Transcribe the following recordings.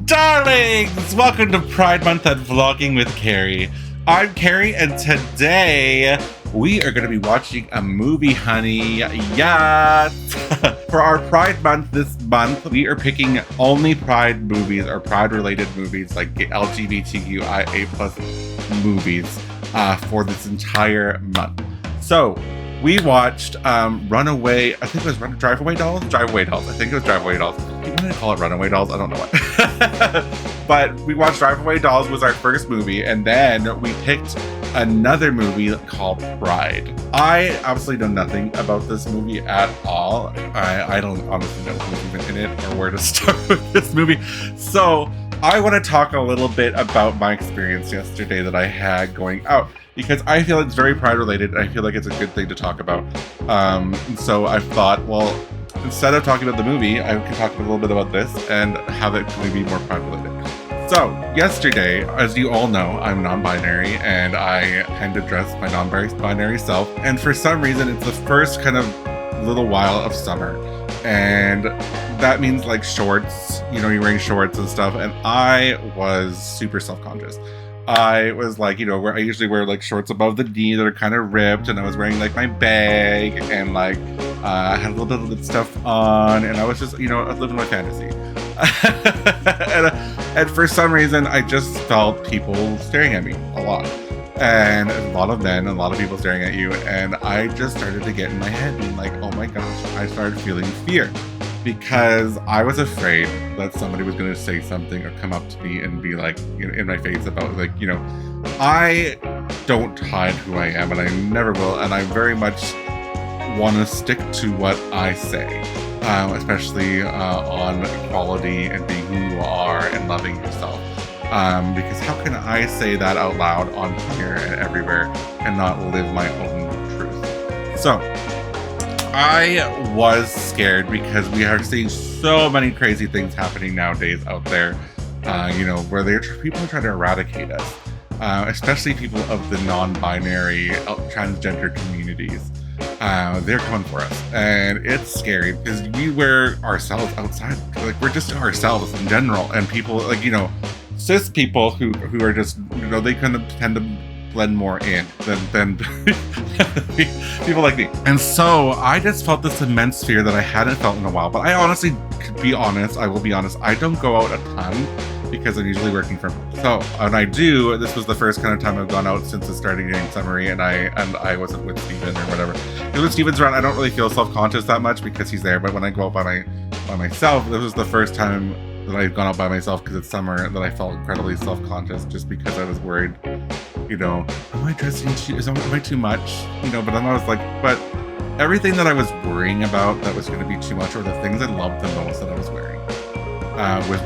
Darlings! Welcome to Pride Month at Vlogging with Kerry. I'm Kerry, and today we are going to be watching a movie, honey. Yes! For our Pride Month this month, we are picking only Pride movies or Pride-related movies, like LGBTQIA+ movies for this entire month. So, we watched Runaway, I think it was Drive-Away Dolls? Drive-Away Dolls. I think it was Drive-Away Dolls. Why did I call it Runaway Dolls? I don't know what. But we watched Drive-Away Dolls was our first movie, and then we picked another movie called Pride. I absolutely know nothing about this movie at all. I don't honestly know who's even in it or where to start with this movie. So I want to talk a little bit about my experience yesterday that I had going out, because I feel it's very Pride related. I feel like it's a good thing to talk about. So I thought, well, instead of talking about the movie, I could talk a little bit about this and have it maybe more Pride related. So yesterday, as you all know, I'm non-binary and I kind of dress my non-binary self. And for some reason, it's the first kind of little while of summer. And that means like shorts, you know, you're wearing shorts and stuff. And I was super self-conscious. I was like, you know, where I usually wear like shorts above the knee that are kind of ripped, and I was wearing like my bag and like I had a little bit of stuff on, and I was just, you know, living my fantasy. and for some reason, I just felt people staring at me a lot, and a lot of men, a lot of people staring at you, and I just started to get in my head being like, oh my gosh, I started feeling fear. Because I was afraid that somebody was going to say something or come up to me and be like, you know, in my face about like, you know, I don't hide who I am, and I never will. And I very much want to stick to what I say, especially on equality and being who you are and loving yourself. Because how can I say that out loud on here and everywhere and not live my own truth? So I was scared because we are seeing so many crazy things happening nowadays out there, you know, where people are trying to eradicate us, especially people of the non-binary, transgender communities. They're coming for us, and it's scary because we wear ourselves outside. Like, we're just ourselves in general, and people, like, you know, cis people who are just, you know, they kind of tend to blend more in than people like me. And so I just felt this immense fear that I hadn't felt in a while. But I honestly, to be honest, I will be honest, I don't go out a ton because I'm usually working from home. So when I do, this was the first kind of time I've gone out since it started getting summery, and I wasn't with Steven or whatever. Because when Steven's around, I don't really feel self-conscious that much because he's there. But when I go out by myself, this was the first time that I've gone out by myself because it's summer that I felt incredibly self-conscious, just because I was worried, you know, am I dressing am I too much? You know, but then I was like, but everything that I was worrying about that was going to be too much, or the things I loved the most that I was wearing,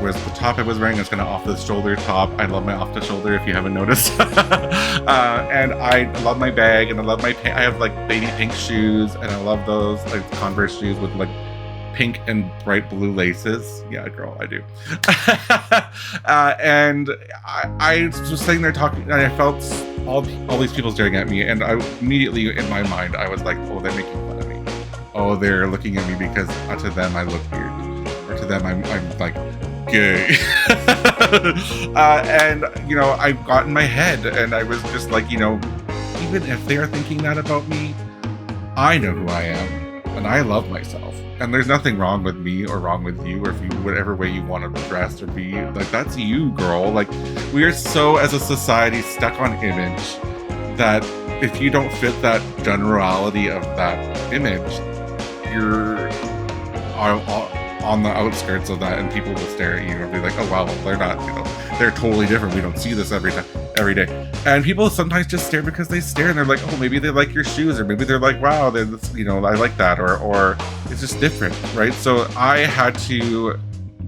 was the top I was wearing. It's kind of off-the-shoulder top. I love my off-the-shoulder, if you haven't noticed. And I love my bag, and I love my I have like baby pink shoes, and I love those like Converse shoes with like pink and bright blue laces. Yeah, girl, I do. And I was just sitting there talking, and I felt all these people staring at me, and I immediately, in my mind, I was like, oh, they're making fun of me. Oh, they're looking at me because to them I look weird, or to them I'm like gay. And you know, I got in my head, and I was just like, you know, even if they are thinking that about me, I know who I am, and I love myself. And there's nothing wrong with me or wrong with you, or if you, whatever way you want to dress or be, like, that's you, girl. Like, we are so, as a society, stuck on image that if you don't fit that generality of that image, you're on the outskirts of that, and people will stare at you and be like, oh wow, they're not, you know, they're totally different. We don't see this every day. And people sometimes just stare because they stare, and they're like, oh, maybe they like your shoes, or maybe they're like, wow, you know, I like that, or it's just different, right? So I had to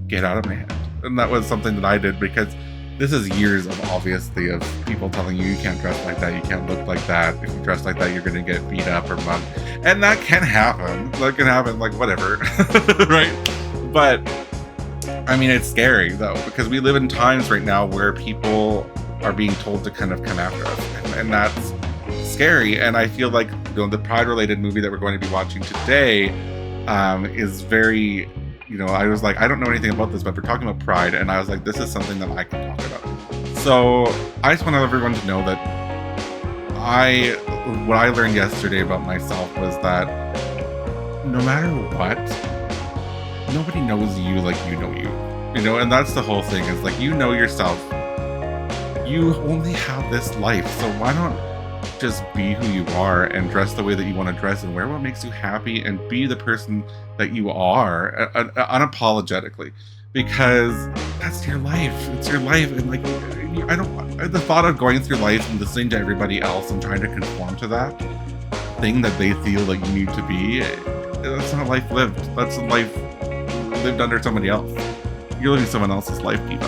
get out of my head, and that was something that I did, because this is years of obviously of people telling you can't dress like that, you can't look like that. If you dress like that, you're gonna get beat up or mugged, and that can happen. That can happen, like, whatever, right? But I mean, it's scary though, because we live in times right now where people are being told to kind of come after us, and that's scary. And I feel like, you know, the Pride related movie that we're going to be watching today is very you know, I was like, I don't know anything about this, but we're talking about pride, and I was like, this is something that I can talk about. So I just want everyone to know that what I learned yesterday about myself was that no matter what, nobody knows you like you know you. You know, and that's the whole thing, is like, you know yourself. You only have this life, so why not just be who you are and dress the way that you want to dress and wear what makes you happy and be the person that you are unapologetically, because that's your life. It's your life. And like, I don't, the thought of going through life and listening to everybody else and trying to conform to that thing that they feel like you need to be, that's not life lived. That's a life lived under somebody else. You're living someone else's life, Diva.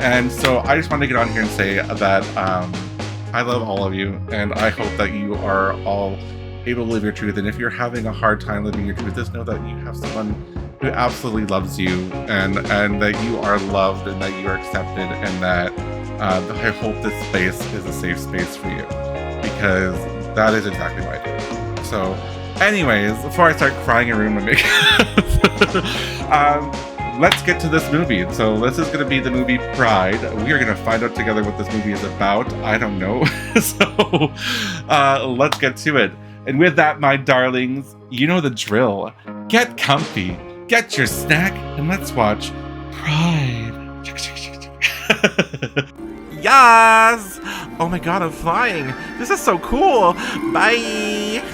And so I just want to get on here and say that I love all of you, and I hope that you are all able to live your truth. And if you're having a hard time living your truth, just know that you have someone who absolutely loves you, and that you are loved, and that you are accepted, and that I hope this space is a safe space for you, because that is exactly what I do. So anyways, before I start crying and ruin my makeup, let's get to this movie. So this is going to be the movie Pride. We are going to find out together what this movie is about. I don't know. So let's get to it. And with that, my darlings, you know the drill. Get comfy, get your snack, and let's watch Pride. Yes! Oh my god, I'm flying. This is so cool. Bye!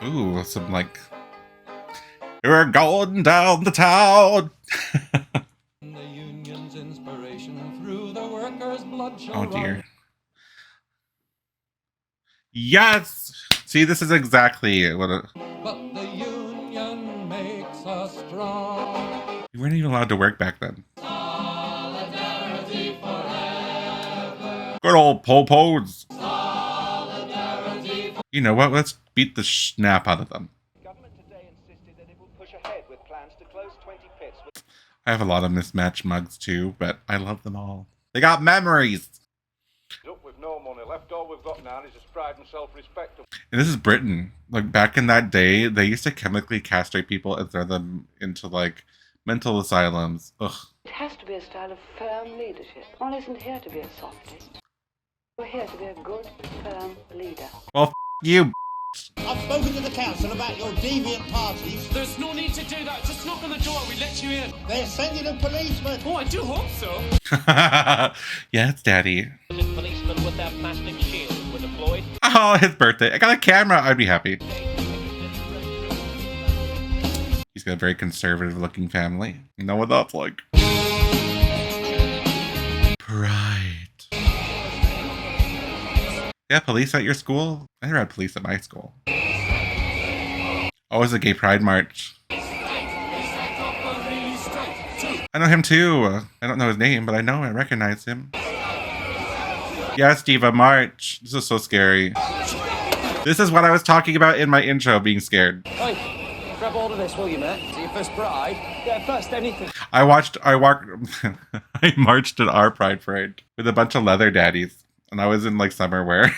Ooh, some like, we're going down the town. The union's inspiration through the workers' blood shall Oh dear. run. Yes! See, this is exactly what But the union makes us strong. we weren't even allowed to work back then. Solidarity forever. Good old po-pos. Solidarity. You know what? Let's beat the snap out of them. Government today insisted that it will push ahead with plans to close 20 pits. I have a lot of mismatched mugs too, but I love them all. They got memories. Up with no money left, all we've got now is just pride and self-respect. And this is Britain. Like, back in that day, they used to chemically castrate people and throw them into like mental asylums. Ugh. It has to be a style of firm leadership. One isn't here to be a softie. We're here to be a good, firm leader. Well, you. I've spoken to the council about your deviant parties. There's no need to do that. Just knock on the door. We let you in. They're sending a policeman. Oh, I do hope so. Yeah, it's Daddy. Policemen with their plastic shields were deployed. Oh, his birthday. I got a camera. I'd be happy. He's got a very conservative looking family. You know what that's like. Pride. Yeah, police at your school? I never had police at my school. Oh, it was a gay pride march. I know him too. I don't know his name, but I recognize him. Yes, Diva, march. This is so scary. This is what I was talking about in my intro, being scared. Oi, grab hold of this, will you, mate? Is it your first pride? Yeah, first anything. I marched at our pride parade with a bunch of leather daddies. And I was in like summer wear.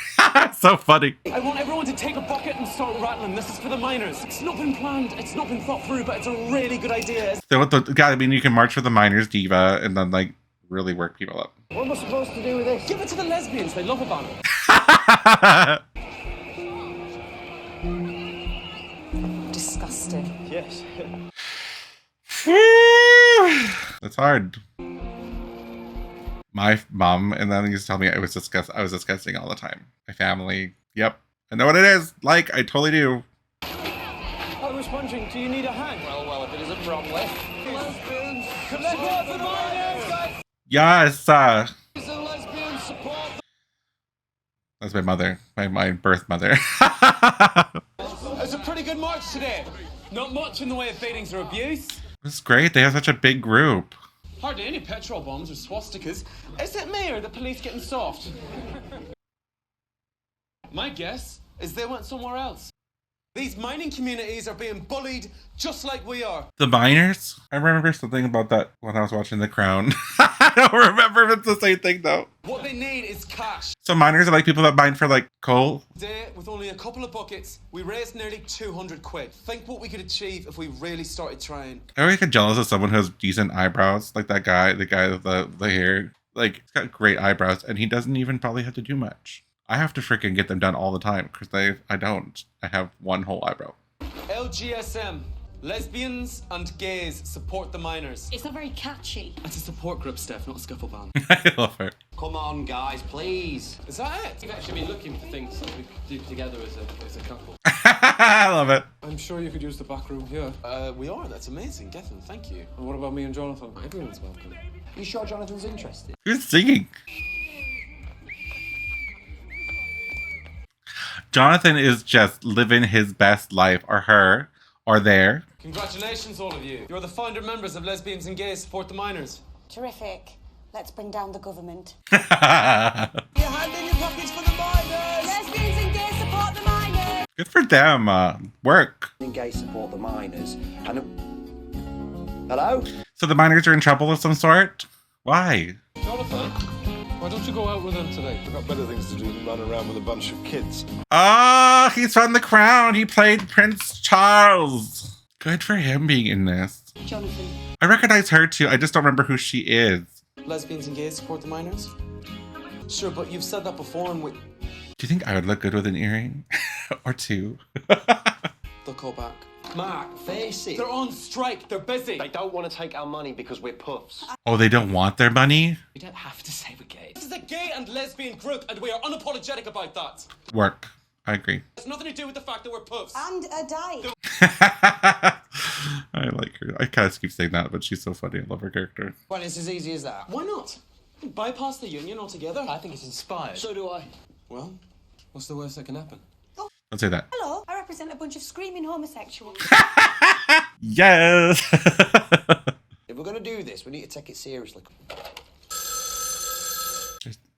So funny. I want everyone to take a bucket and start rattling. This is for the miners. It's not been planned. It's not been thought through, but it's a really good idea. So what I mean, you can march for the miners, Diva, and then like really work people up. What am I supposed to do with this? Give it to the lesbians. They love a banner. Disgusting. Yes. It's hard. My mom and then used to tell me I was disgusting all the time. My family, yep. I know what it is. Like, I totally do. I was wondering, do you need a hand? Well, if it isn't Bromley. Lesbians. Support the miners, guys. Yes. Lesbians support. That's my mother. My birth mother. It's a pretty good march today. Not much in the way of beatings or abuse. It's great. They have such a big group. Hardly any petrol bombs or swastikas. Is it me or the police getting soft? My guess is they went somewhere else. These mining communities are being bullied just like we are. The miners? I remember something about that when I was watching The Crown. I don't remember if it's the same thing though. What they need is cash. So miners are like people that mine for like coal? Today, with only a couple of buckets, we raised nearly 200 quid. Think what we could achieve if we really started trying. I always get jealous of someone who has decent eyebrows. Like that guy, the guy with the hair. Like, he's got great eyebrows and he doesn't even probably have to do much. I have to freaking get them done all the time because I don't. I have one whole eyebrow. LGSM. Lesbians and gays support the miners. It's not very catchy. It's a support group, Steph, not a scuffle band. I love her. Come on, guys, please. Is that it? We've actually been looking for things that we could do together as a couple. I love it. I'm sure you could use the back room here. We are. That's amazing. Gethin, thank you. And what about me and Jonathan? Everyone's welcome. You sure Jonathan's interested? Who's singing? Jonathan is just living his best life, or her, or their. Congratulations, all of you. You're the founder members of Lesbians and Gays Support the Miners. Terrific. Let's bring down the government. Your hand in your pockets for the miners! Lesbians and gays support the miners. Good for them. Work. Gay support the miners. And hello? So the miners are in trouble of some sort? Why? Jonathan, why don't you go out with them today? I've got better things to do than run around with a bunch of kids. Ah, he's from The Crown. He played Prince Charles. Good for him being in this. Jonathan. I recognize her too. I just don't remember who she is. Lesbians and Gays Support the Miners? Sure, but you've said that before and we... Do you think I would look good with an earring? Or two? They'll call back. Mark, face it. They're on strike. They're busy. They don't want to take our money because we're puffs. Oh, they don't want their money? We don't have to say we're gay. This is a gay and lesbian group, and we are unapologetic about that. Work. I agree. It's nothing to do with the fact that we're puffs. And a diet. I like her. I kind of keep saying that, but she's so funny. I love her character. Well, it's as easy as that. Why not? Bypass the union altogether. I think it's inspired. So do I. Well, what's the worst that can happen? Don't say that. Hello, I represent a bunch of screaming homosexuals. Yes! If we're going to do this, we need to take it seriously.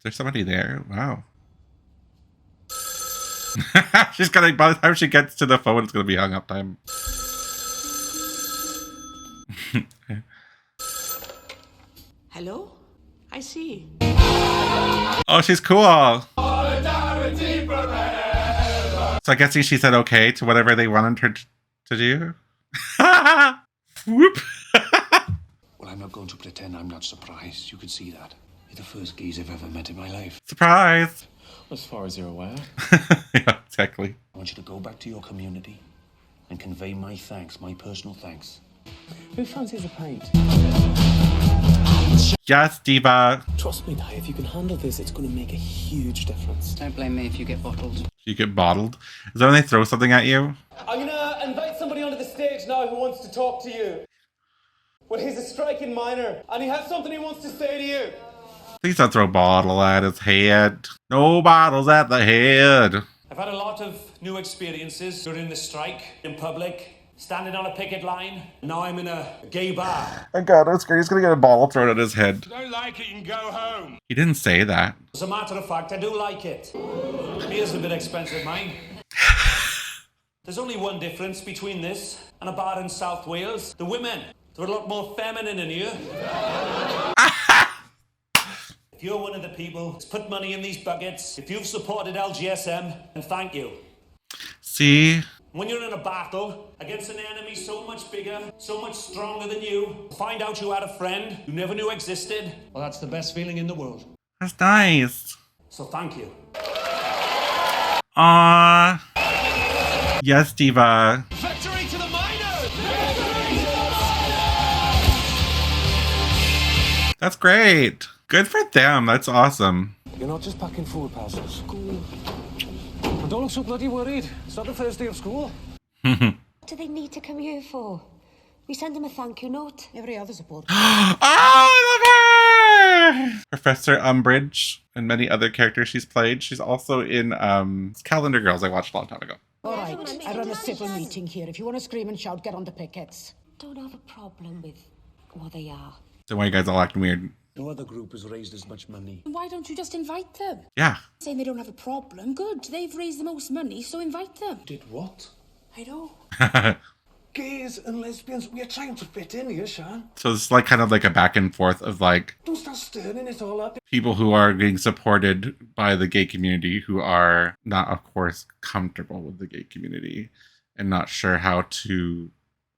There's somebody there. Wow. She's gonna, by the time she gets to the phone, it's gonna be hung up time. Hello? I see. Oh, she's cool. So I guess she said okay to whatever they wanted her to do. Whoop. Well, I'm not going to pretend I'm not surprised. You can see that. You're the first geese I've ever met in my life. Surprise. As far as you're aware. Yeah, exactly. I want you to go back to your community and convey my thanks, my personal thanks. Who fancies a pint? Yes, Diva. Trust me, Di, if you can handle this, it's going to make a huge difference. Don't blame me if you get bottled. You get bottled. Is that when they throw something at you? I'm gonna invite somebody onto the stage now who wants to talk to you. Well, he's a striking miner, and he has something he wants to say to you. Please don't throw a bottle at his head. No bottles at the head. I've had a lot of new experiences during the strike, in public, standing on a picket line. Now I'm in a gay bar. Oh God, I'm scared he's gonna get a bottle thrown at his head. Don't like it, you can go home. He didn't say that. As a matter of fact, I do like it. Beer's a bit expensive, mine. There's only one difference between this and a bar in South Wales. The women, they're a lot more feminine in here. If you're one of the people who's put money in these buckets, if you've supported LGSM, then thank you. See? When you're in a battle against an enemy so much bigger, so much stronger than you, find out you had a friend you never knew existed, well, that's the best feeling in the world. That's nice. So thank you. Aww. Yes, Diva. Victory to the miners! That's great. Good for them. That's awesome. You're not just packing food parcels. Cool. And don't look so bloody worried. It's not the first day of school. What do they need to come here for? We send them a thank you note. Every other support. Oh, I love her! Professor Umbridge and many other characters she's played. She's also in Calendar Girls I watched a long time ago. All right, I run a civil meeting here. If you want to scream and shout, get on the pickets. Don't have a problem with what they are. So why you guys all acting weird? No other group has raised as much money. Why don't you just invite them? Yeah. Saying they don't have a problem. Good, they've raised the most money, so invite them. Did what? I know. Gays and lesbians, we are trying to fit in here, Sean. So it's like kind of like a back and forth of like Don't start stirring it all up. people who are being supported by the gay community who are not, of course, comfortable with the gay community and not sure how to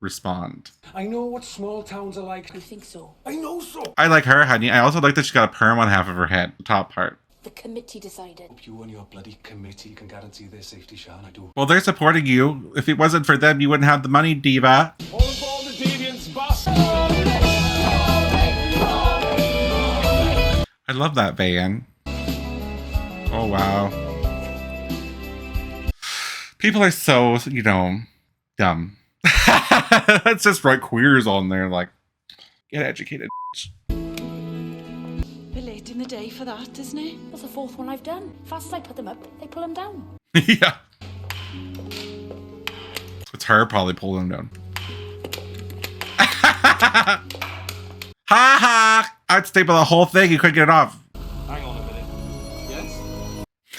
respond. I know what small towns are like. I think so. I know so. I like her, honey. I also like that she got a perm on half of her head, the top part. The committee decided. You and your bloody committee can guarantee their safety, Sean. I do. Well, they're supporting you. If it wasn't for them, you wouldn't have the money, diva. All aboard the deviants, boss. I love that van. Oh, wow. People are so, you know, dumb. Let's just write queers on there, like, get educated. Bit late in the day for that, isn't it? That's the fourth one I've done. Fast as I put them up, they pull them down. Yeah. It's her probably pulling them down. Ha ha! I'd staple the whole thing. You couldn't get it off. Hang on a minute. Yes?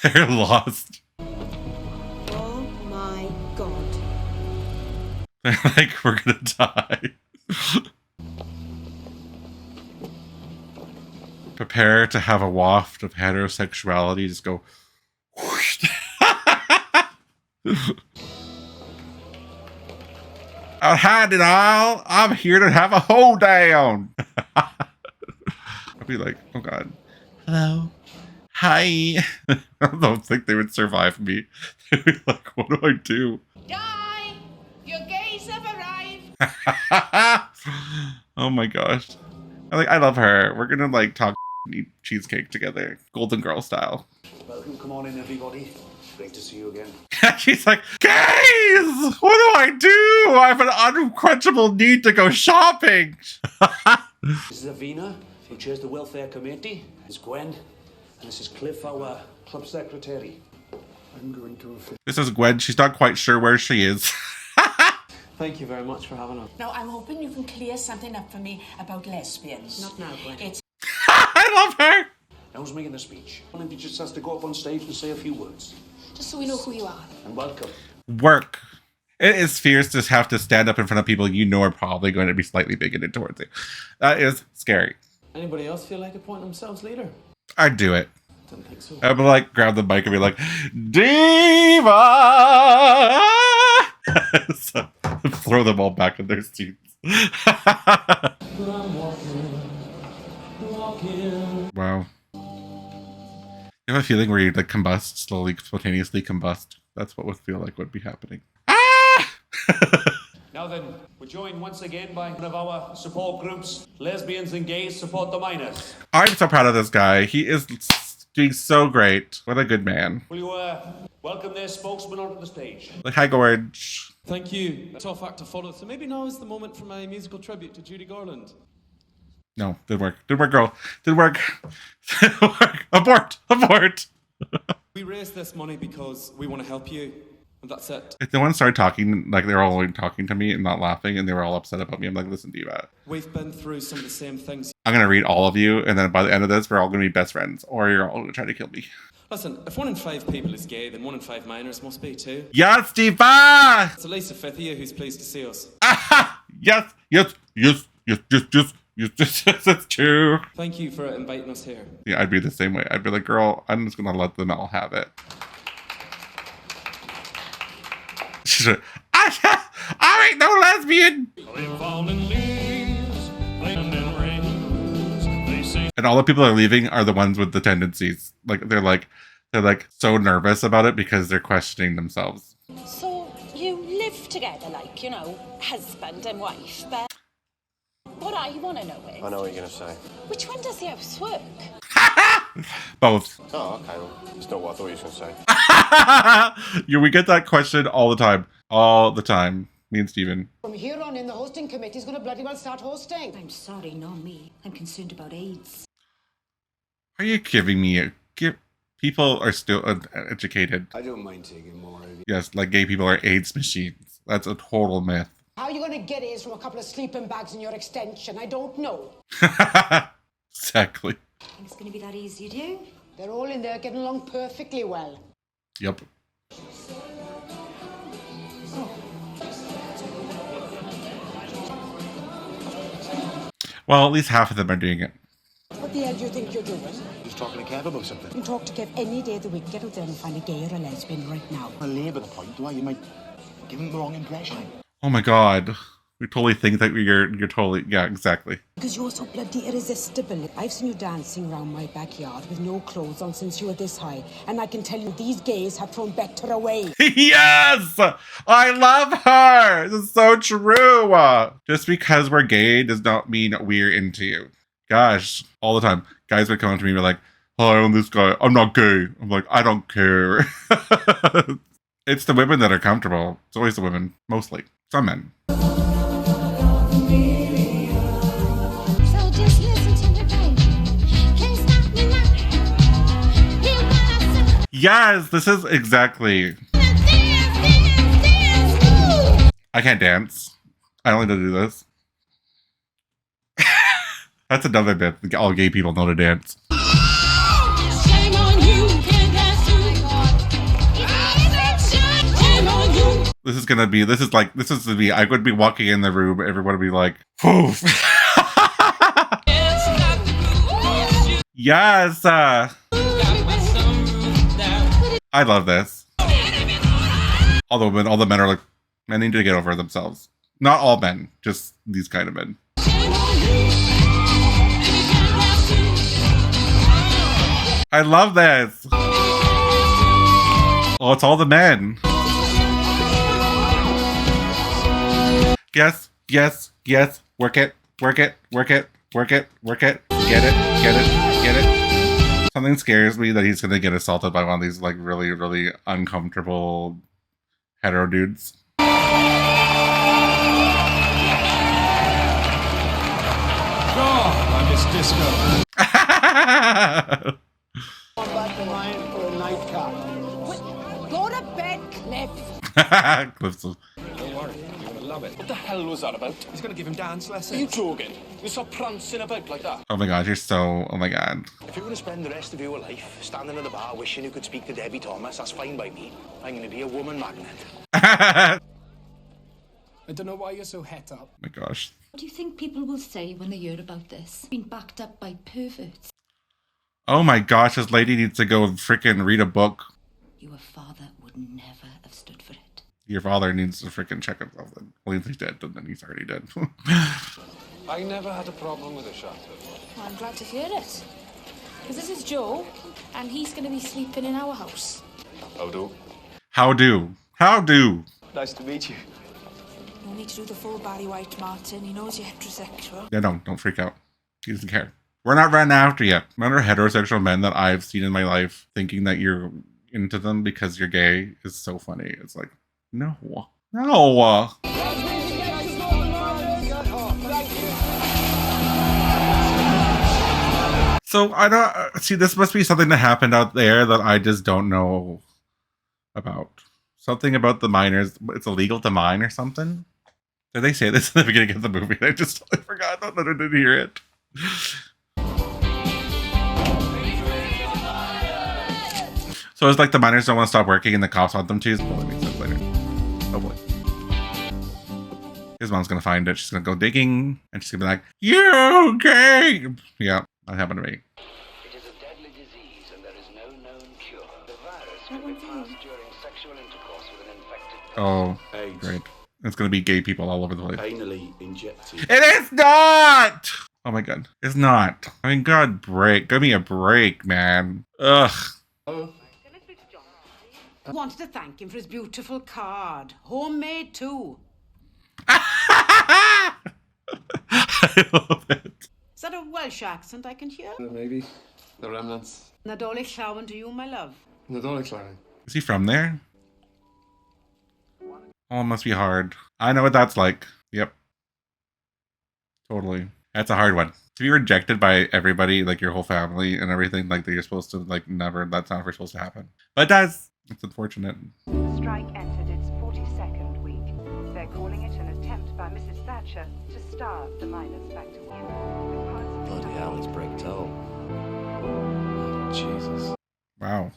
They're lost. Oh my god. They're like, we're gonna die. Prepare to have a waft of heterosexuality. Just go whoosh. I'll hide it all. I'm here to have a hold down. I'll be like, oh god. Hello. Hi. I don't think they would survive me. They'd be like, what do I do? Die! Your gays have arrived! Oh my gosh. I love her. We're gonna like talk and eat cheesecake together. Golden Girl style. Welcome, come on in, everybody. Great to see you again. She's like, guys, what do I do? I have an unquenchable need to go shopping. This is Avina, who chairs the welfare committee. This is Gwen, and this is Cliff, our club secretary. I'm going to... This is Gwen. She's not quite sure where she is. Thank you very much for having us. Now, I'm hoping you can clear something up for me about lesbians. Not now, Gwen. It's I love her. Now who's making the speech? One of you just has to go up on stage and say a few words. Just so we know who you are. And welcome. Work. It is fierce to have to stand up in front of people you know are probably going to be slightly bigoted towards you. That is scary. Anybody else feel like appointing themselves leader? I'd do it. Don't think so. I would like grab the mic and be like, Diva! So, throw them all back in their seats. Wow. You have a feeling where you like combust, slowly, spontaneously combust. That's what would feel like would be happening. Ah! Now then, we're joined once again by one of our support groups. Lesbians and gays support the minors. I'm so proud of this guy. He is doing so great. What a good man. Will you welcome their spokesman onto the stage? Like, hi, Gorge. Thank you. A tough act to follow. So maybe now is the moment for my musical tribute to Judy Garland. No, didn't work. Didn't work, girl. Didn't work. Didn't work. Abort. Abort. We raised this money because we want to help you. And that's it. If no one started talking, like they were all talking to me and not laughing, and they were all upset about me, I'm like, listen, Diva. We've been through some of the same things. I'm going to read all of you, and then by the end of this, we're all going to be best friends, or you're all going to try to kill me. Listen, if 1 in 5 people is gay, then 1 in 5 minors must be too. Yes, Diva! It's at least a fifth of you who's pleased to see us. Aha! Yes, yes, yes, yes, yes, yes, yes, yes, yes, that's true. Thank you for inviting us here. Yeah, I'd be the same way. I'd be like, girl, I'm just going to let them all have it. She's like, I ain't no lesbian! And all the people that are leaving are the ones with the tendencies. Like they're like so nervous about it because they're questioning themselves. So you live together, like, you know, husband and wife, but what I want to know is... I know what you're going to say. Which one does the house work? Both. Oh, okay. Well, it's not what I thought you were going to say. Yeah, we get that question all the time. All the time. Me and Steven. From here on in, the hosting committee's going to bloody well start hosting. I'm sorry, not me. I'm concerned about AIDS. Are you giving me a gift? People are still educated. I don't mind taking more of you. Yes, like gay people are AIDS machines. That's a total myth. How are you going to get AIDS from a couple of sleeping bags in your extension? I don't know. Exactly. Think it's going to be that easy, do you? They're all in there getting along perfectly well. Yep. Well, at least half of them are doing it. What the hell do you think you're doing? Just talking to Kev about something. You can talk to Kev any day of the week. Get out there and find a gay or a lesbian right now. I'll labour the point, do I? You might give him the wrong impression. Oh my god. We totally think that you're totally, yeah, exactly. Because you're so bloody irresistible. I've seen you dancing around my backyard with no clothes on since you were this high. And I can tell you these gays have thrown better away. Yes! I love her! This is so true! Just because we're gay does not mean we're into you. Gosh, all the time. Guys would come up to me and be like, hi, I'm this guy. I'm not gay. I'm like, I don't care. It's the women that are comfortable. It's always the women, mostly. Some men. Yes, this is exactly. I can't dance. I only know to do this. That's another bit. All gay people know to dance. This is gonna be. This is to be. I would be walking in the room. Everyone would be like, "Poof." Yes. I love this. All the men are like, men need to get over themselves. Not all men, just these kind of men. I love this. Oh, it's all the men. Yes, yes, yes. Work it, work it, work it, work it, work it. Get it, get it, get it. Something scares me that he's gonna get assaulted by one of these like really, really uncomfortable hetero dudes. Oh, I miss disco. Come back to mine for a nightcap. Go to bed, Cliff. Cliff's Don't worry, you're gonna love it. What the hell was that about? He's gonna give him dance lessons. Are you joking? You saw prancing about like that. oh my god, you're so, oh my god. If you're going to spend the rest of your life standing at the bar wishing you could speak to Debbie Thomas, that's fine by me. I'm going to be a woman magnet. I don't know why you're so het up. Oh my gosh. What do you think people will say when they hear about this? Being backed up by perverts. Oh my gosh, this lady needs to go and freaking read a book. Your father would never have stood for it. Your father needs to freaking check himself then. Well, he's dead, and then he's already dead. I never had a problem with a shot. Well, I'm glad to hear it. Because this is Joe, and he's going to be sleeping in our house. How do? How do? How do? Nice to meet you. No need to do the full Barry White, Martin. He knows you're heterosexual. Yeah, don't freak out. He doesn't care. We're not running after you. Remember heterosexual men that I've seen in my life thinking that you're into them because you're gay is so funny. It's like, no. No. So I don't see. This must be something that happened out there that I just don't know about. Something about the minors. It's illegal to mine or something. Did they say this in the beginning of the movie? I just totally forgot. I didn't hear it. So it's like the miners don't want to stop working and the cops want them to. Well, that makes sense later. Oh boy. His mom's gonna find it. She's gonna go digging and she's gonna be like, "You gay!" Yeah, that happened to me. It is a deadly disease and there is no known cure. The virus can be passed during sexual intercourse with an infected person. Oh, AIDS. great. It's gonna be gay people all over the place. Anally injected. It is not! Oh my god. It's not. I mean, god break. Give me a break, man. Ugh. I wanted to thank him for his beautiful card. Homemade too. I love it. Is that a Welsh accent I can hear? Maybe. The remnants. Nadolig llawn to you, my love. Nadolig llawn. Is he from there? Oh, it must be hard. I know what that's like. Yep. Totally. That's a hard one. To be rejected by everybody, like your whole family and everything, like that you're supposed to, like, never, that's not ever supposed to happen. But it does. It's unfortunate. The strike entered its 42nd week. They're calling it an attempt by Mrs. Thatcher to starve the miners back to work. Bloody hell, it's break toe. Oh, Jesus. Wow.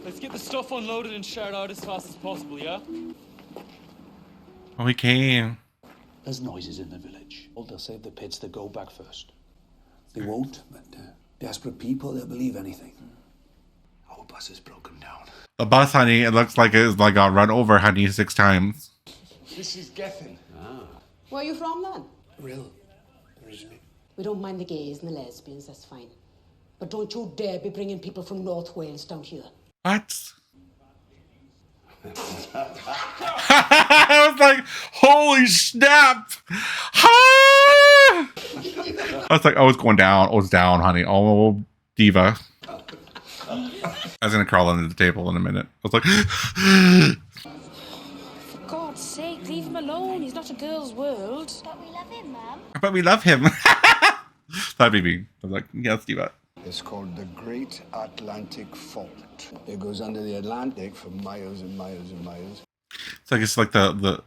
Let's get the stuff unloaded and shared out as fast as possible, yeah? Oh, he came. There's noises in the village. They'll save the pits that go back first. They won't, but desperate people, they'll believe anything. Our bus is broken down. The bus, honey, it looks like it's like got run over, honey, 6 times. This is Gethin. Where are you from, then? Real. Originally. We don't mind the gays and the lesbians, that's fine. But don't you dare be bringing people from North Wales down here. What? I was like, holy snap! I was like, oh, it's going down. Oh, it's down, honey. Oh, diva. I was gonna crawl under the table in a minute. I was like, For God's sake, leave him alone. He's not a girl's world. But we love him, Mum. but we love him. That'd be me. I was like, yeah, let's do that. It's called the Great Atlantic Fault. It goes under the Atlantic for miles and miles and miles. It's like the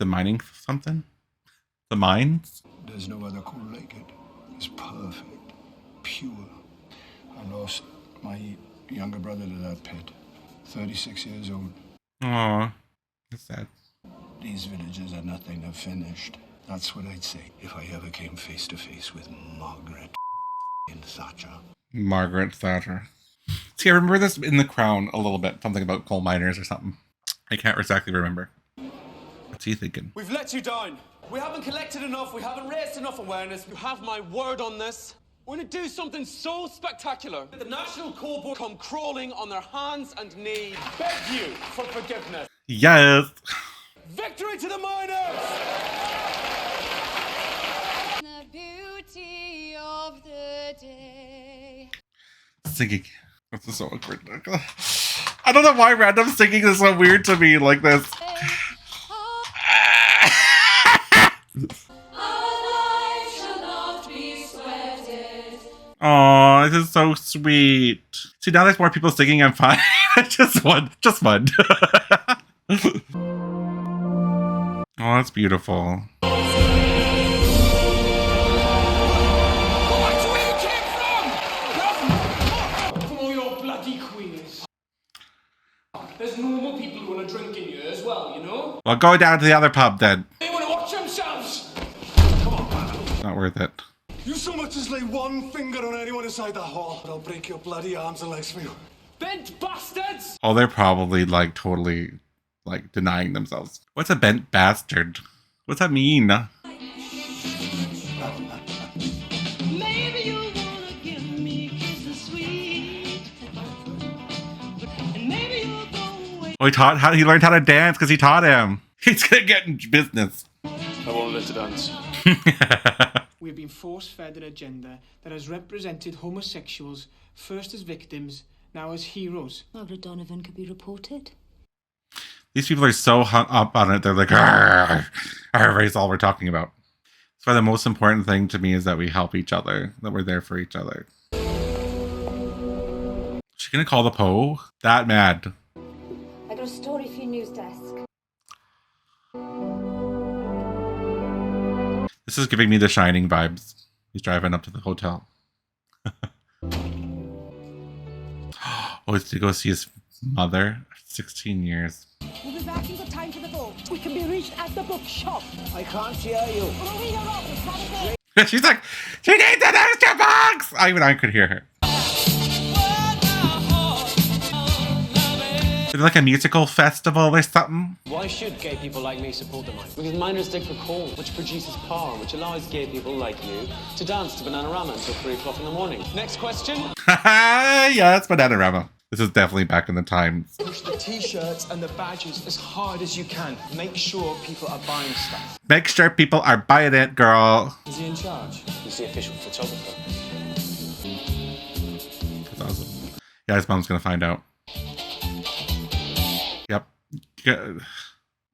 mining something? The mines? There's no other cool like it. It's perfect. Pure. I lost my younger brother to that pit. 36 years old. Aw, that's sad. These villages are nothing. They're finished. That's what I'd say if I ever came face to face with Margaret Thatcher. Margaret Thatcher. See, I remember this in The Crown a little bit. Something about coal miners or something. I can't exactly remember. What's he thinking? We've let you down. We haven't collected enough. We haven't raised enough awareness. You have my word on this. We're going to do something so spectacular that the National Coal Board come crawling on their hands and knees, beg you for forgiveness. Yes. Victory to the miners! The beauty of the day. Singing. This is so awkward. I don't know why random singing is so weird to me like this. Oh, this is so sweet. See, now there's more people singing, I'm fine. just one. Oh, that's beautiful. From all your bloody queers. There's normal people who want to drink in here as well, you know? Well, go down to the other pub then. They want to watch themselves. Not worth it. You so much as lay one finger on anyone inside that hall, and I'll break your bloody arms and legs for you. Bent bastards! Oh, they're probably like totally like denying themselves. What's a bent bastard? What's that mean? Maybe you wanna give me kisses sweet. And maybe you'll go away. Oh, he learned how to dance because he taught him. He's gonna get in business. I won't let it dance. We've been force-fed an agenda that has represented homosexuals first as victims, now as heroes. Margaret Donovan could be reported. These people are so hung up on it. They're like, everybody's all we're talking about. That's why the most important thing to me is that we help each other, that we're there for each other. Is she gonna call the Poe? That mad. I got a story for your news desk. This is giving me the Shining vibes. He's driving up to the hotel. Oh, it's to go see his mother. 16 years. We'll be back in good time for the boat. We can be reached at the bookshop. I can't hear you. We'll be your office, have a day. She's like, she needs an extra box! Even I could hear her. Is it like a musical festival or something? Why should gay people like me support the miners? Because miners dig for coal, which produces power, which allows gay people like you to dance to Bananarama until 3 o'clock in the morning. Next question? Yeah, it's Bananarama. This is definitely back in the times. Push the t-shirts and the badges as hard as you can. Make sure people are buying stuff. Make sure people are buying it, girl. Is he in charge? He's the official photographer. That's awesome. Yeah, his mom's gonna find out. Yep.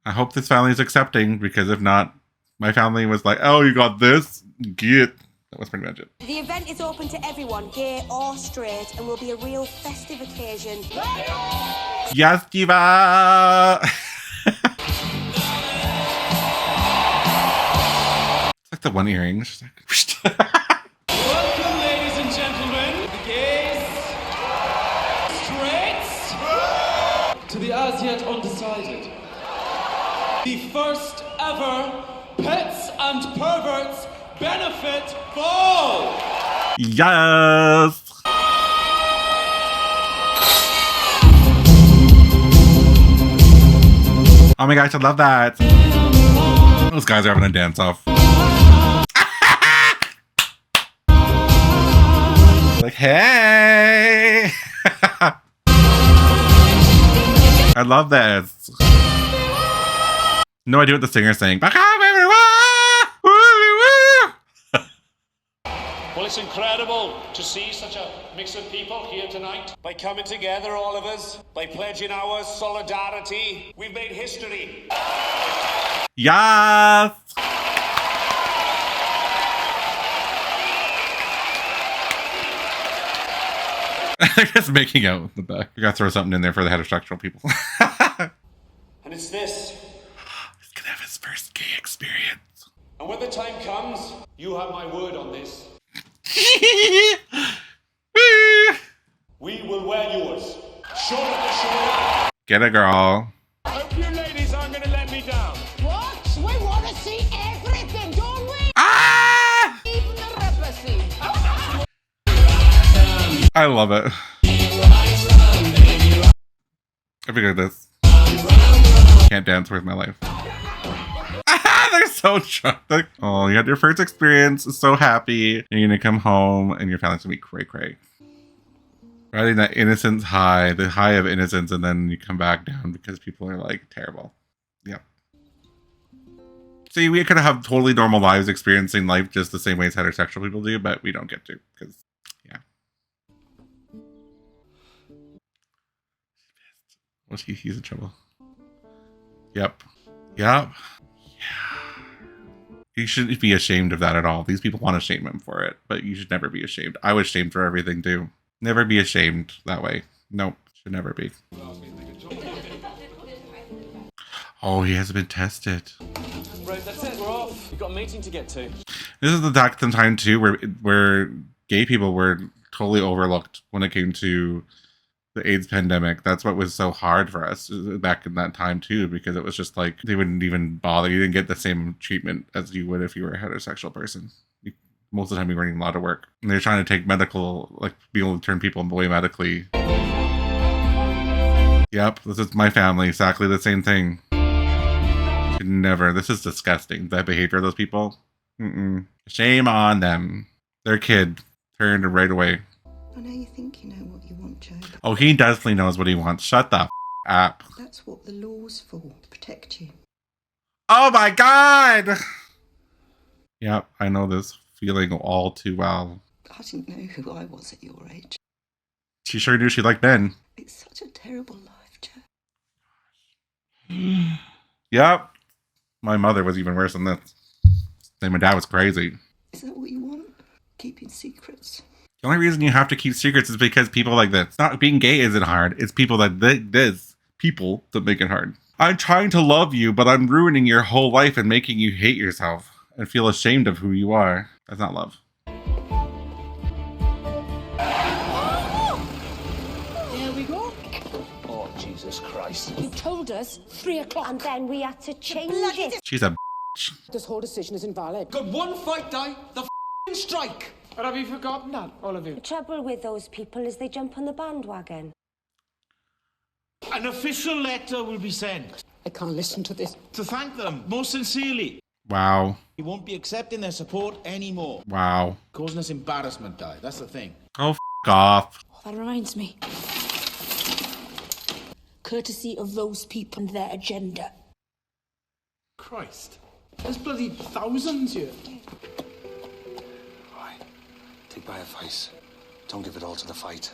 I hope this family is accepting, because if not, my family was like, oh, you got this? Get. That was pretty much it. The event is open to everyone, gay or straight, and will be a real festive occasion. Yes, diva! It's like the one earring. She's like, Welcome, ladies and gentlemen, the gays, straights, to the as yet undecided, the first ever, pets and perverts benefit full! Yes! Oh my gosh, I love that. Those guys are having a dance off. Like, hey! I love this. No idea what the singer's saying. But Well, it's incredible to see such a mix of people here tonight. By coming together, all of us, by pledging our solidarity, we've made history. Yes! They're just making out in the back. We gotta throw something in there for the heterosexual people. And it's this. He's gonna have his first gay experience. And when the time comes, you have my word on this. We will wear yours. Shoulder to shoulder. Get it, girl. Hope you ladies aren't going to let me down. What? We want to see everything, don't we? Ah! Even the rubber scene. I love it. I figured this. Can't dance worth my life. They're so drunk. Like, oh, you had your first experience, so happy. You're gonna come home and your family's gonna be cray cray. Riding that innocence high, the high of innocence, and then you come back down because people are like terrible. Yep. See, we could have totally normal lives experiencing life just the same way as heterosexual people do, but we don't get to because, yeah. Well, he's in trouble. Yep. Yep. You shouldn't be ashamed of that at all. These people want to shame him for it, but you should never be ashamed. I was shamed for everything too. Never be ashamed that way. Nope, should never be. Oh, he hasn't been tested. Right, that's it, we're off. We've got a meeting to get to. This is the time too where gay people were totally overlooked when it came to the AIDS pandemic. That's what was so hard for us back in that time too, because it was just like they wouldn't even bother. You didn't get the same treatment as you would if you were a heterosexual person. Most of the time you were doing a lot of work. And they're trying to take medical, like be able to turn people away medically. Yep, this is my family, exactly the same thing. Could never, this is disgusting. That behavior of those people. Shame on them. Their kid turned right away. I know you think you know what you want, Joe. Oh, he definitely knows what he wants. Shut the up. That's what the law's for, to protect you. Oh my god! Yep, I know this feeling all too well. I didn't know who I was at your age. She sure knew she liked men. It's such a terrible life, Joe. Yep. My mother was even worse than this. My dad was crazy. Is that what you want? Keeping secrets? The only reason you have to keep secrets is because people like this. Not being gay isn't hard. It's people that this people that make it hard. I'm trying to love you, but I'm ruining your whole life and making you hate yourself and feel ashamed of who you are. That's not love. There we go. Oh, Jesus Christ. You told us 3 o'clock. And then we had to change it. She's a This whole decision is invalid. Got one fight, Di. The strike. Or have you forgotten that, all of you? The trouble with those people is they jump on the bandwagon. An official letter will be sent. I can't listen to this. To thank them, most sincerely. wow. We won't be accepting their support anymore. Wow. Causing us embarrassment, Di. That's the thing. Oh, off. Oh, that reminds me. Courtesy of those people and their agenda. Christ. There's bloody thousands here. Take my advice. Don't give it all to the fight.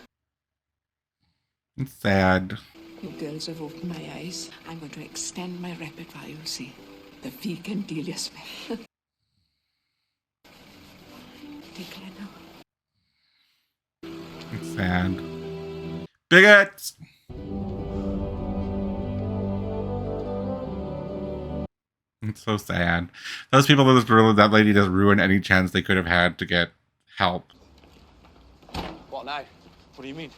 It's sad. You girls have opened my eyes. I'm going to extend my repertoire, you'll see. The vegan delia smell. Take it now. It's sad. Bigots! It's so sad. Those people that lady just ruined any chance they could have had to get help. What now? What do you mean?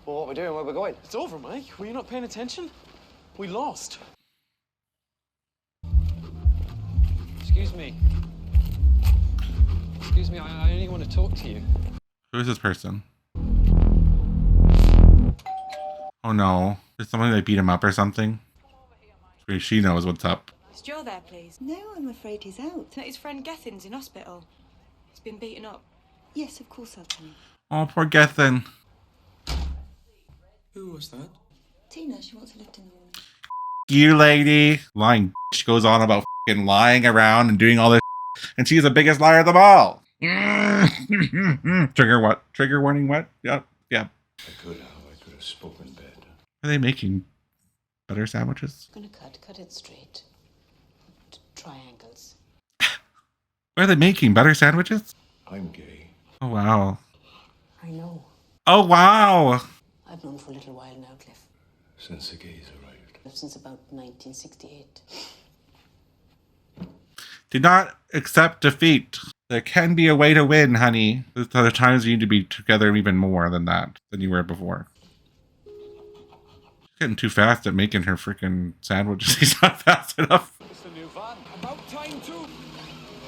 Well, what we're doing, where we're going? It's over, Mike. Were you not paying attention? We lost. Excuse me. Excuse me, I only want to talk to you. Who is this person? Oh no. Did somebody like beat him up or something? Maybe she knows what's up. Is Joe there, please? No, I'm afraid he's out. His friend Gethin's in hospital. He's been beaten up. Yes, of course I'll tell you. Oh, poor Gethin. Who was that? Tina, she wants a lift in the morning. You lady. Lying bitch goes on about fucking lying around and doing all this and she's the biggest liar of them all. Trigger what? Trigger warning what? Yep. Yep. I could have spoken bed. Are they making butter sandwiches? I'm gonna cut it straight. Triangles. What are they making? Butter sandwiches? I'm gay. Oh wow. I know. Oh wow. I've known for a little while now, Cliff. Since the gays arrived. Since about 1968. Do not accept defeat. There can be a way to win, honey. There's other times you need to be together even more than that, than you were before. She's getting too fast at making her freaking sandwiches. He's not fast enough. It's the new van. About time too.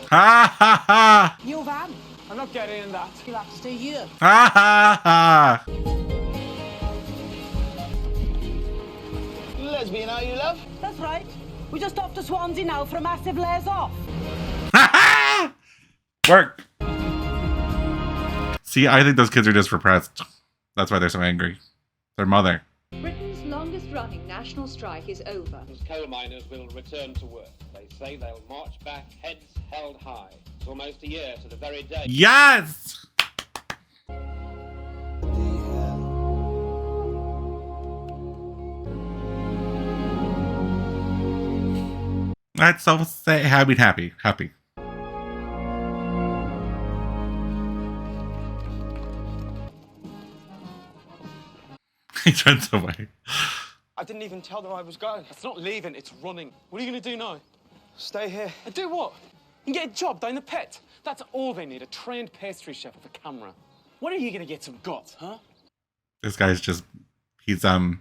Ha ha ha! New van. I'm not getting in that. You'll have to stay here. Ha ha ha! Lesbian, are you, love? That's right. We're just off to Swansea now for a massive layers off. Work! See, I think those kids are just repressed. That's why they're so angry. Their mother. Britain's longest-running national strike is over. Coal miners will return to work. They say they'll march back, heads held high. It's almost a year to the very day. Yes! That's so sad. Happy. He turns away. I didn't even tell them I was going. It's not leaving, it's running. What are you going to do now? Stay here. And do what? And get a job down the pit. That's all they need, a trained pastry chef with a camera. When are you going to get some guts, huh? This guy's just, he's falling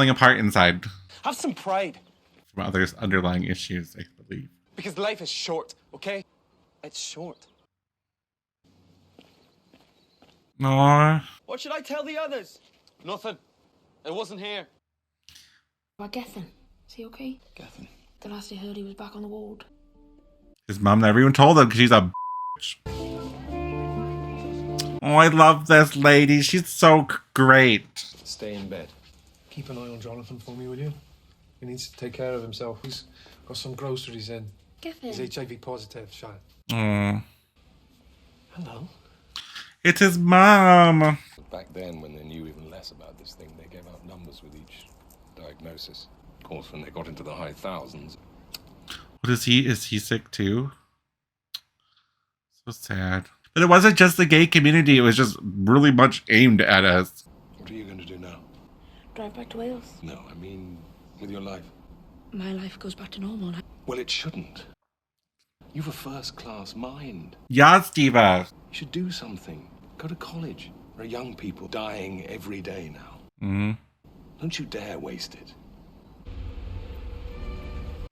apart inside Have some pride. from others' underlying issues, I believe. Because life is short, okay? It's short. No. What should I tell the others? Nothing. It wasn't here. About Gethin? Is he okay? Gethin. The last I heard, he was back on the ward. His mom never even told him because she's a bitch. Oh, I love this lady. She's so great. Stay in bed. Keep an eye on Jonathan for me, will you? He needs to take care of himself. He's got some groceries in. Gethin. He's HIV positive, Shan. Oh. Hello. It's his mom. Back then, when they knew even less about this thing, they gave out numbers with each diagnosis. Of course, when they got into the high thousands. What is he? Is he sick too? So sad. But it wasn't just the gay community. It was just really much aimed at us. What are you going to do now? Drive back to Wales. No, I mean, with your life. My life goes back to normal now. Well, it shouldn't. You've a first-class mind. Yes, Diva. You should do something. Go to college. There are young people dying every day now. Mm-hmm. Don't you dare waste it.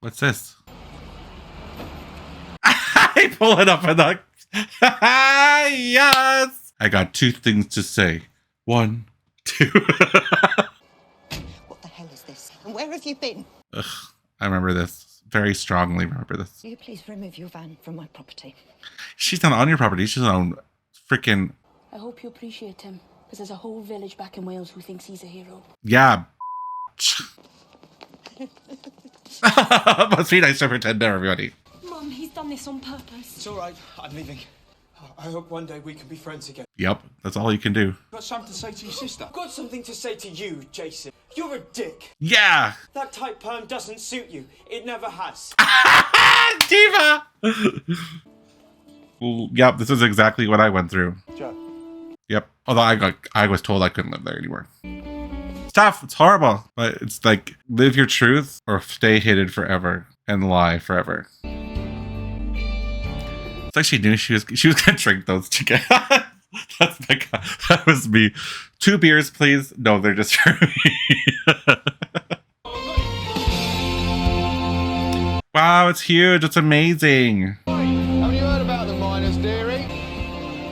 What's this? I pull it up and I... Yes! I got two things to say. 1, 2. What the hell is this? And where have you been? Ugh, I remember this. Very strongly remember this. Will you please remove your van from my property? She's not on your property. She's on freaking... I hope you appreciate him, because there's a whole village back in Wales who thinks he's a hero. Yeah. Must be nice to pretend to everybody. Mum, he's done this on purpose. It's all right. I'm leaving. I hope one day we can be friends again. Yep, that's all you can do. Got something to say to your sister? I've got something to say to you, Jason. You're a dick. Yeah! That type perm doesn't suit you. It never has. Diva! Well, yep, this is exactly what I went through. Joe. Yep. Although I was told I couldn't live there anymore. It's tough. It's horrible. But it's like, live your truth or stay hidden forever and lie forever. It's like she knew she was gonna drink those together. That's my God. That was me. 2 beers, please. No, they're just for me. Wow, Wow, it's huge. It's amazing. Haven't you heard about the miners' dairy?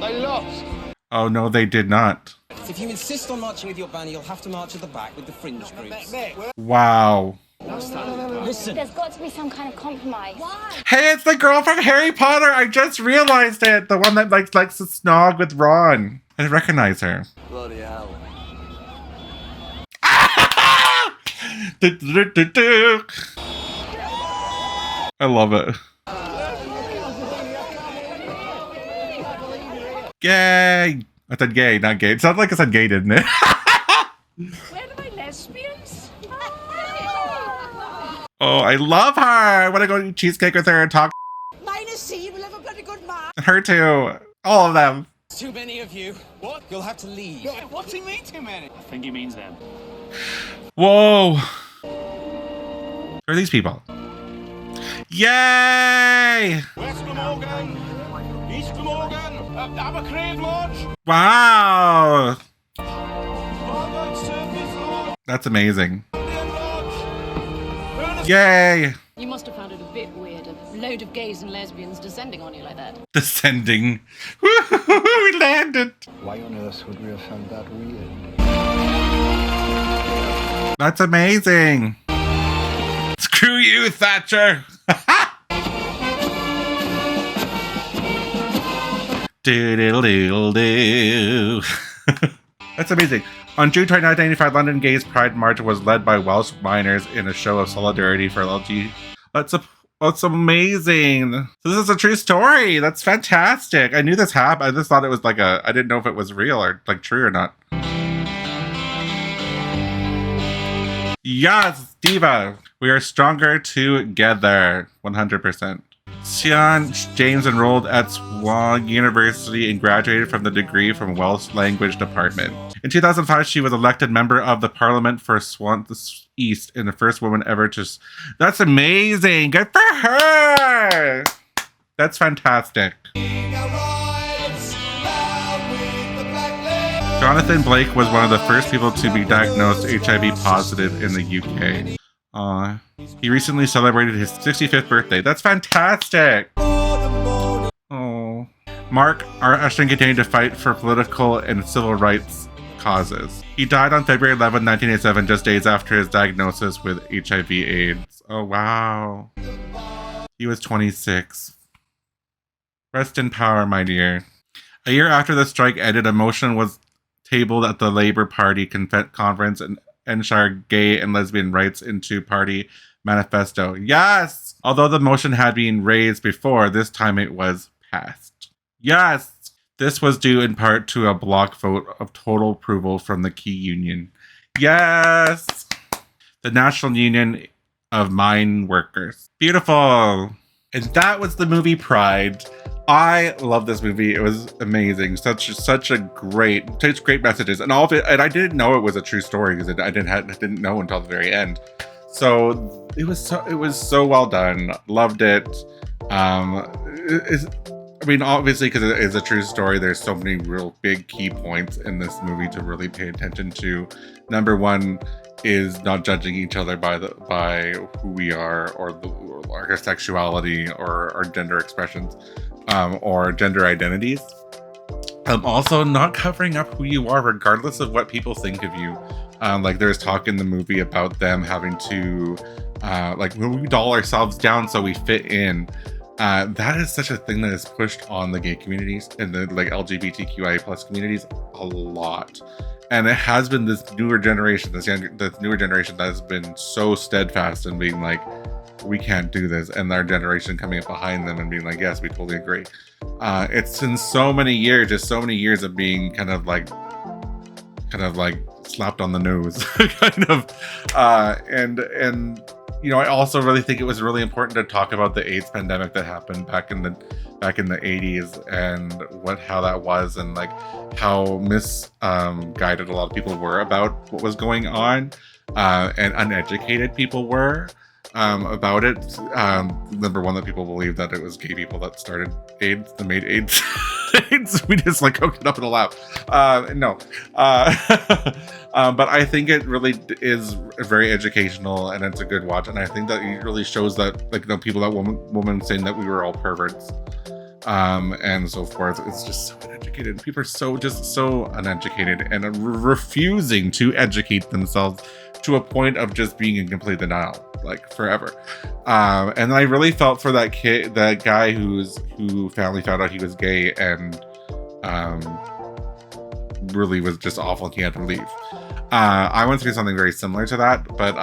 They lost. Oh, no, they did not. If you insist on marching with your banner, you'll have to march at the back with the fringe groups. Wow. Listen. There's got to be some kind of compromise. Why? Hey, it's the girl from Harry Potter. I just realized it. The one that likes to snog with Ron. I recognize her. Bloody hell. I love it. Gay. I said gay, not gay. It sounded like I said gay, didn't it? Where are my lesbians? Oh, I love her. I want to go eat cheesecake with her and talk. Minus C will have a bloody good man. Her too. All of them. Too many of you. What? You'll have to leave. What's he mean too many? I think he means them. Whoa. Who are these people? Yay! West Glamorgan, East Glamorgan, Abercrave Lodge. Wow. That's amazing. Yay! You must have found it a bit weird, a load of gays and lesbians descending on you like that. Descending. We landed. Why on earth would we have found that weird? That's amazing. Screw you, Thatcher. Do-diddle-diddle-do. That's amazing. On June 29, 1985, London Gays Pride March was led by Welsh miners in a show of solidarity for LGBT. That's amazing. So this is a true story. That's fantastic. I knew this happened. I just thought it was like I didn't know if it was real or like true or not. Yes, Diva. We are stronger together. 100%. Sian James enrolled at Swan University and graduated from the degree from Welsh Language Department. In 2005, she was elected member of the Parliament for Swan East and the first woman ever to... That's amazing! Good for her! That's fantastic. Jonathan Blake was one of the first people to be diagnosed HIV positive in the UK. He recently celebrated his 65th birthday. That's fantastic! Oh. Mark R. Ashton continued to fight for political and civil rights causes. He died on February 11, 1987, just days after his diagnosis with HIV/AIDS. Oh, wow. He was 26. Rest in power, my dear. A year after the strike ended, a motion was tabled at the Labour Party conference and Enshire Gay and Lesbian Rights into Party Manifesto. Yes! Although the motion had been raised before, this time it was passed. Yes! This was due in part to a block vote of total approval from the key union. Yes! The National Union of Mine Workers. Beautiful! And that was the movie Pride. I love this movie. It was amazing. Such great messages, and all of it. And I didn't know it was a true story because I didn't know until the very end. So it was so well done. Loved it. Obviously, because it is a true story, there's so many real big key points in this movie to really pay attention to. Number one is not judging each other by who we are or our sexuality or our gender expressions. Or gender identities. Also, not covering up who you are, regardless of what people think of you. Like there's talk in the movie about them having to, we doll ourselves down so we fit in. That is such a thing that is pushed on the gay communities and the LGBTQIA plus communities a lot. And it has been this newer generation that has been so steadfast in being like, we can't do this, and our generation coming up behind them and being like, yes, we totally agree. It's been so many years of being kind of like slapped on the nose, and I also really think it was really important to talk about the AIDS pandemic that happened back in the 80s and how that was, and like how misguided a lot of people were about what was going on, and uneducated people were about it. Number one, that people believe that it was gay people that started AIDS, that made AIDS. We just like cooked it up in a lab. No. But I think it really is very educational, and it's a good watch. And I think that it really shows that, like, people, that woman saying that we were all perverts, and so forth. It's just so uneducated. People are so uneducated and refusing to educate themselves to a point of just being in complete denial, like, forever. And I really felt for that guy who finally found out he was gay, and really was just awful. He had to leave. I went through something very similar to that, but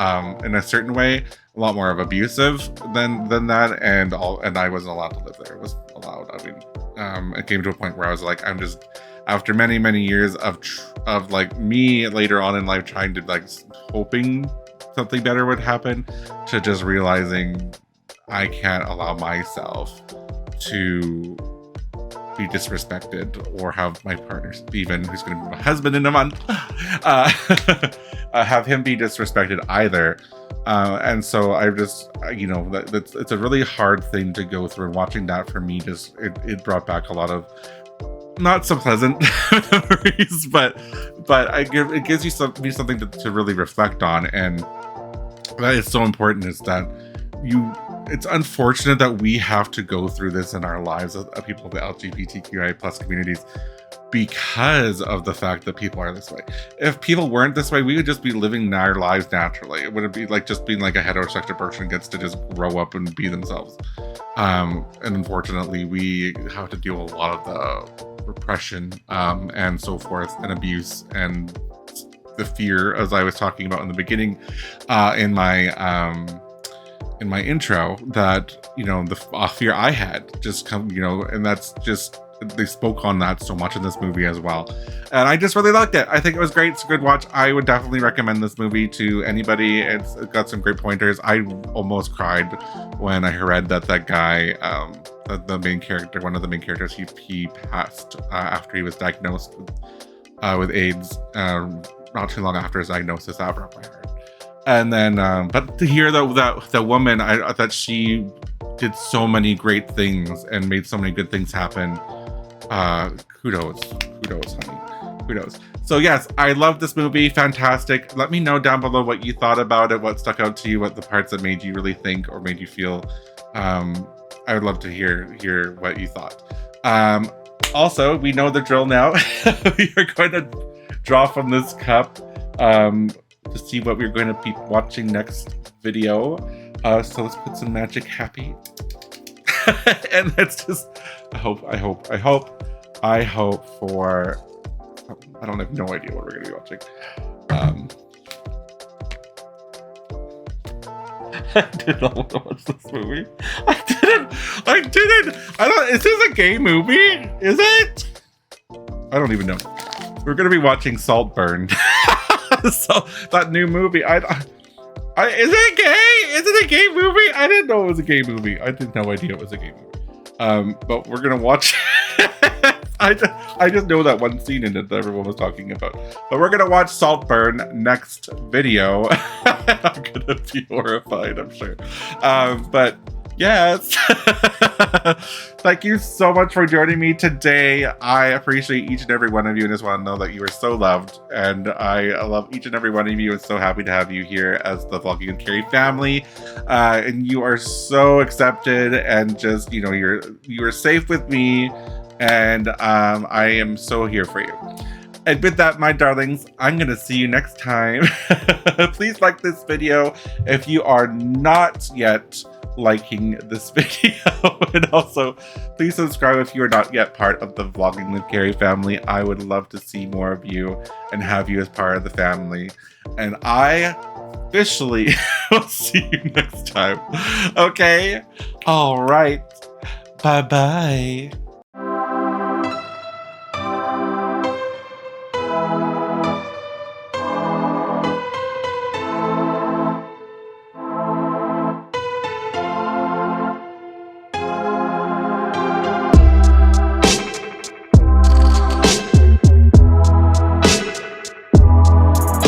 in a certain way, a lot more of abusive than that, and I wasn't allowed to live there. It was allowed. I mean, it came to a point where I was like, I'm just, after many years of like me later on in life trying to, like, hoping something better would happen, to just realizing I can't allow myself to be disrespected, or have my partner Steven, who's going to be my husband in a month, have him be disrespected either. And so I just, it's a really hard thing to go through, and watching that for me just it brought back a lot of not so pleasant memories, but it gives you something to really reflect on. And that is so important, is that it's unfortunate that we have to go through this in our lives as people of the LGBTQI plus communities, because of the fact that people are this way. If people weren't this way, we would just be living our lives naturally. It wouldn't be like just being like a heterosexual person gets to just grow up and be themselves. And unfortunately, we have to deal with a lot of the repression and so forth, and abuse, and the fear, as I was talking about in the beginning, in my intro, that, the fear I had just come, and that's just, they spoke on that so much in this movie as well. And I just really liked it. I think it was great. It's a good watch. I would definitely recommend this movie to anybody. It's got some great pointers. I almost cried when I read that guy, the main character, one of the main characters, he passed after he was diagnosed with AIDS, not too long after his diagnosis. That broke my heart. And then, but to hear that the woman, that she did so many great things and made so many good things happen. Kudos, honey. Kudos. So yes, I love this movie. Fantastic. Let me know down below what you thought about it, what stuck out to you, what the parts that made you really think or made you feel. I would love to hear what you thought. Also, we know the drill now. We are going to draw from this cup to see what we're going to be watching next video. So let's put some magic happy. And let's just, I hope for, I don't have no idea what we're going to be watching. I didn't want to watch this movie. I didn't. Is this a gay movie? Is it? I don't even know. We're going to be watching Saltburn. So that new movie, is it gay? Is it a gay movie? I didn't know it was a gay movie. I had no idea it was a gay movie. But we're gonna watch. I just know that one scene in it that everyone was talking about. But we're gonna watch Saltburn next video. I'm gonna be horrified, I'm sure. But yes. Thank you so much for joining me today. I appreciate each and every one of you, and just want to know that you are so loved, and I love each and every one of you, and so happy to have you here as the Vlogging with Kerry family. And you are so accepted, and just, you are safe with me, and I am so here for you. And with that, my darlings, I'm gonna see you next time. Please like this video if you are not yet liking this video, and also please subscribe if you are not yet part of the Vlogging with Kerry family. I would love to see more of you and have you as part of the family. And I officially will see you next time. Okay? All right. Bye-bye.